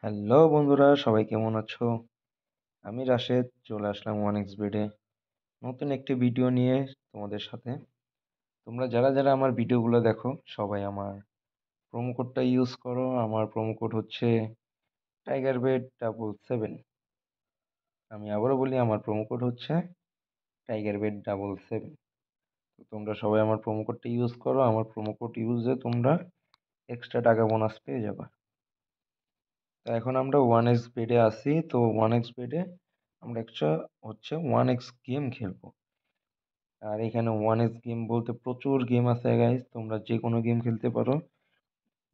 Hello বন্ধুরা, সবাই কেমন আছো? আমি রাশেদ চলে আসলাম ওয়ান এক্স বেডে নতুন একটি ভিডিও নিয়ে তোমাদের সাথে। তোমরা যারা যারা আমার ভিডিওগুলো দেখো সবাই আমার প্রোমো কোডটা ইউজ করো। আমার প্রোমো কোড হচ্ছে টাইগার বেড 777। আমি আবারও বলি, আমার প্রোমো কোড হচ্ছে টাইগার বেড 777। তো তোমরা সবাই আমার প্রোমো কোডটা ইউজ করো। আমার প্রোমো কোড ইউজে তোমরা এক্সট্রা টাকা বোনাস পেয়ে যাবে। তো এখন আমরা ওয়ান এক্স বেডে আসি। তো ওয়ান এক্স বেডে আমরা একটা হচ্ছে ওয়ান এক্স গেম খেলবো। আর এখানে ওয়ান এক্স গেম বলতে প্রচুর গেম আছে গাইস, তোমরা যে কোনো গেম খেলতে পারো।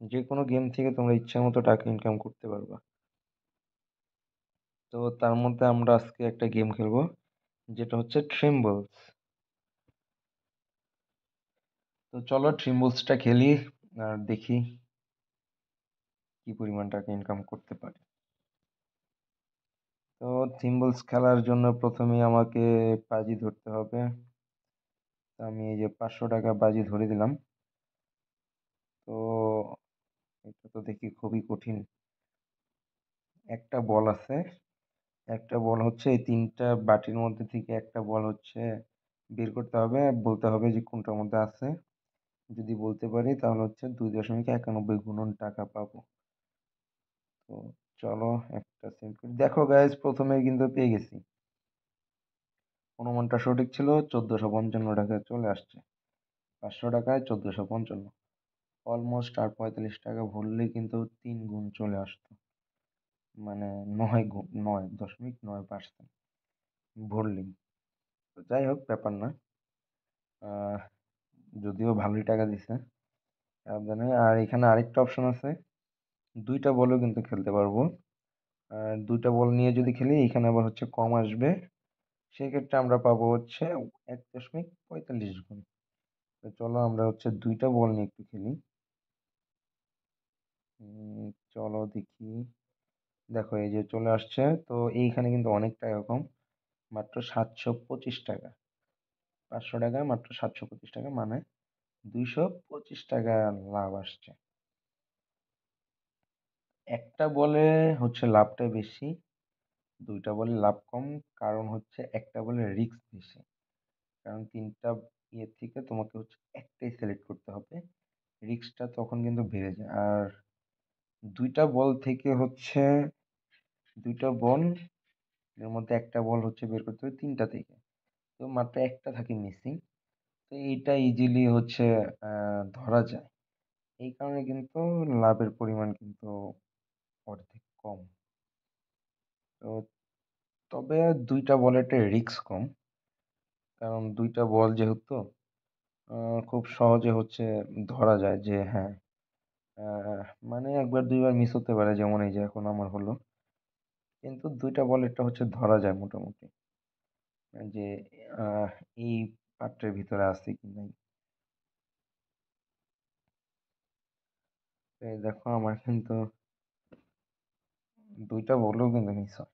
যে কোনো গেম থেকে তোমরা ইচ্ছা মতো টাকা ইনকাম করতে পারবা। তো তার মধ্যে আমরা আজকে একটা গেম খেলবো, যেটা হচ্ছে ট্রিম্বলস। তো চলো ট্রিম্বলসটা খেলি আর দেখি কি পরিমাণ টাকা ইনকাম করতে পারি। তো থিম্বলস খেলার জন্য প্রথমেই আমাকে বাজি ধরতে হবে। তো আমি এই যে 500 টাকা বাজি ধরে দিলাম। তো এটা তো দেখি খুবই কঠিন। একটা বল আছে, একটা বল হচ্ছে এই তিনটা বাটির মধ্যে থেকে একটা বল হচ্ছে বের করতে হবে, বলতে হবে যে কোনটার মধ্যে আছে। যদি বলতে পারি তাহলে হচ্ছে 2.91 গুণন টাকা পাবো। তো চলো একটা সেন্ড করি। দেখো গাইজ, প্রথমে কিন্তু পেয়ে গেছি। অনুমানটা সঠিক ছিল, 1455 টাকা চলে আসছে। 500 টাকায় 1455, অলমোস্ট আর 45 টাকা ভরলেই কিন্তু 3 গুণ চলে আসতো। মানে 9 গুণ, 9.9% ভরলেই। তো যাই হোক, ব্যাপার না। আহ যদিও ভালোই টাকা দিছে। সাবধানে। আর এখানে আরেকটা অপশন আছে, দুইটা বলও কিন্তু খেলতে পারবো। আর দুইটা বল নিয়ে যদি খেলি এখানে আবার হচ্ছে কম আসবে। সেক্ষেত্রে আমরা পাবো হচ্ছে 1.45 গুণ। তো চলো আমরা হচ্ছে দুইটা বল নিয়ে একটু খেলি। চলো দেখি। দেখো এই যে চলে আসছে। তো এইখানে কিন্তু অনেক টাকা কম, মাত্র 725 টাকা। 500 টাকায় মাত্র 725 টাকা, মানে 225 টাকা লাভ আসছে। একটা বলে হচ্ছে লাভটা বেশি, দুইটা বলে লাভ কম। কারণ হচ্ছে একটা বলে রিস্ক বেশি। কারণ তিনটা ইয়ে থেকে তোমাকে হচ্ছে একটাই সিলেক্ট করতে হবে, রিস্কটা তখন কিন্তু বেড়ে যায়। আর দুইটা বল থেকে হচ্ছে দুইটা বল এর মধ্যে একটা বল হচ্ছে বের করতে হবে তিনটা থেকে, তো মাত্র একটা থাকে মিসিং। তো এইটা ইজিলি হচ্ছে ধরা যায়। এই কারণে কিন্তু লাভের পরিমাণ কিন্তু অর্ধেক কম। তো তবে দুইটা বলের রিস্ক কম, কারণ দুইটা বল যেহেতু খুব সহজে হচ্ছে ধরা যায় যে হ্যাঁ, আহ, মানে একবার দুইবার মিস হতে পারে, যেমন এই যে এখন আমার হলো। কিন্তু দুইটা বল এটা হচ্ছে ধরা যায় মোটামুটি, যে আহ, এই পাত্রের ভিতরে আছে কি নাই। তো এই দেখো আমার কিন্তু দুইটা বলও কিন্তু মিস হয়।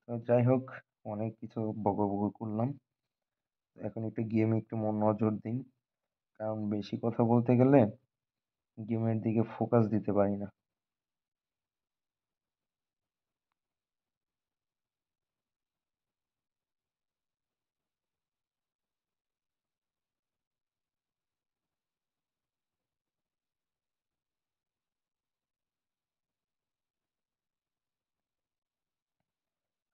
তো যাই হোক, অনেক কিছু বকবক করলাম। এখন একটু গেমে একটু নজর দিন, কারণ বেশি কথা বলতে গেলে গেমের দিকে ফোকাস দিতে পারি না।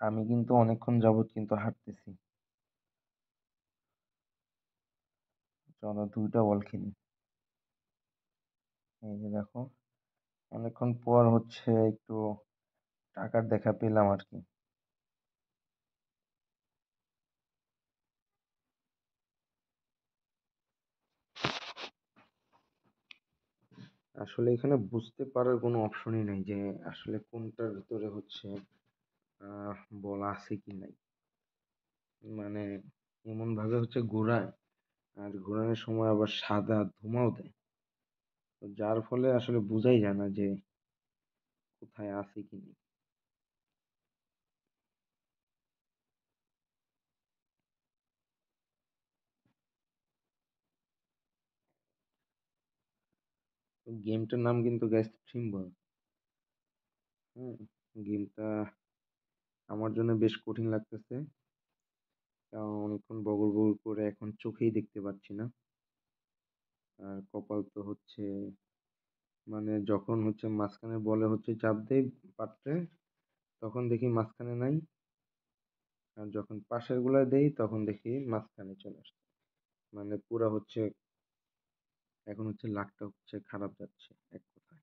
আমি কিন্তু অনেকক্ষণ যাবত কিন্তু হাঁটতেছি। চলো দুইটা বল খেলি। এই যে দেখো, অনেকক্ষণ পর হচ্ছে একটু টাকার দেখা পেলাম আর কি। আসলে এখানে বুঝতে পারার কোনো অপশনই নাই যে আসলে কোনটার ভিতরে হচ্ছে বল আছে কি নাই। মানে এমন ভাবে হচ্ছে ঘোরায়, আর ঘোরানোর সময় আবার সাদা ধোঁয়াও দেয়। তো যার ফলে আসলে বোঝাই যায় না যে কোথায় আছে কি নেই। তো গেমটার নাম কিন্তু গাইস থ্রিম্বল। হ্যাঁ, গেমটা আমার জন্য বেশ কঠিন লাগতেছে। কারণ অনেকক্ষণ বগর, বগর করে এখন চোখেই দেখতে পাচ্ছি না। আর কপাল তো হচ্ছে মানে যখন হচ্ছে মাঝখানে বলে হচ্ছে চাপ দেই পাত্রে, তখন দেখি মাঝখানে নাই। আর যখন পাশের গুলায় দেই তখন দেখি মাঝখানে চলে আসছে। মানে পুরা হচ্ছে এখন হচ্ছে লাকটা হচ্ছে খারাপ যাচ্ছে এক কথায়।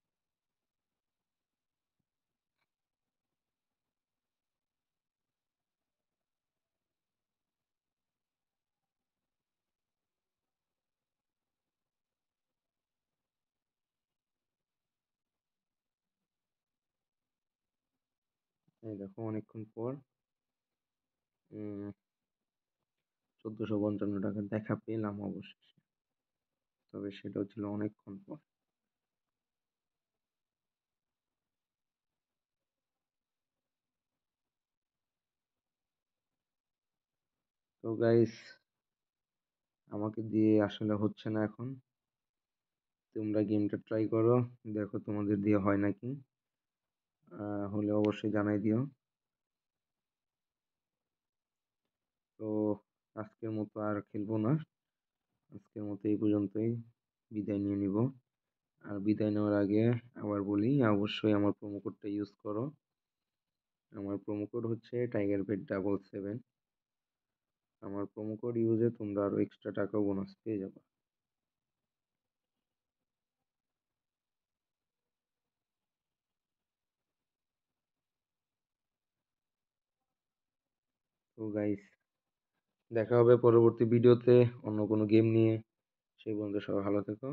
এই দেখো অনেকক্ষণ পর ১৪৫৫ টাকা দেখা পেলাম অবশেষে। তবে সেটাও ছিল অনেকক্ষণ পর। তো গাইস, আমাকে দিয়ে আসলে হচ্ছে না এখন। তোমরা গেমটা ট্রাই করো, দেখো তোমাদের দিয়ে হয় নাকি। হলে অবশ্যই জানাই দিও। তো আজকের মতো আর খেলবো না। আজকের মতো এই পর্যন্তই বিদায় নিয়ে নিব। আর বিদায় নেওয়ার আগে আবার বলি, অবশ্যই আমার প্রোমো কোডটা ইউজ করো। আমার প্রোমো কোড হচ্ছে টাইগারবেট 77। আমার প্রোমো কোড ইউজে তোমরা আরো এক্সট্রা টাকা বোনাস পেয়ে যাবে। তো গাইস, দেখা হবে পরবর্তী ভিডিওতে অন্য কোনো গেম নিয়ে। সেই পর্যন্ত সবাই ভালো থেকো।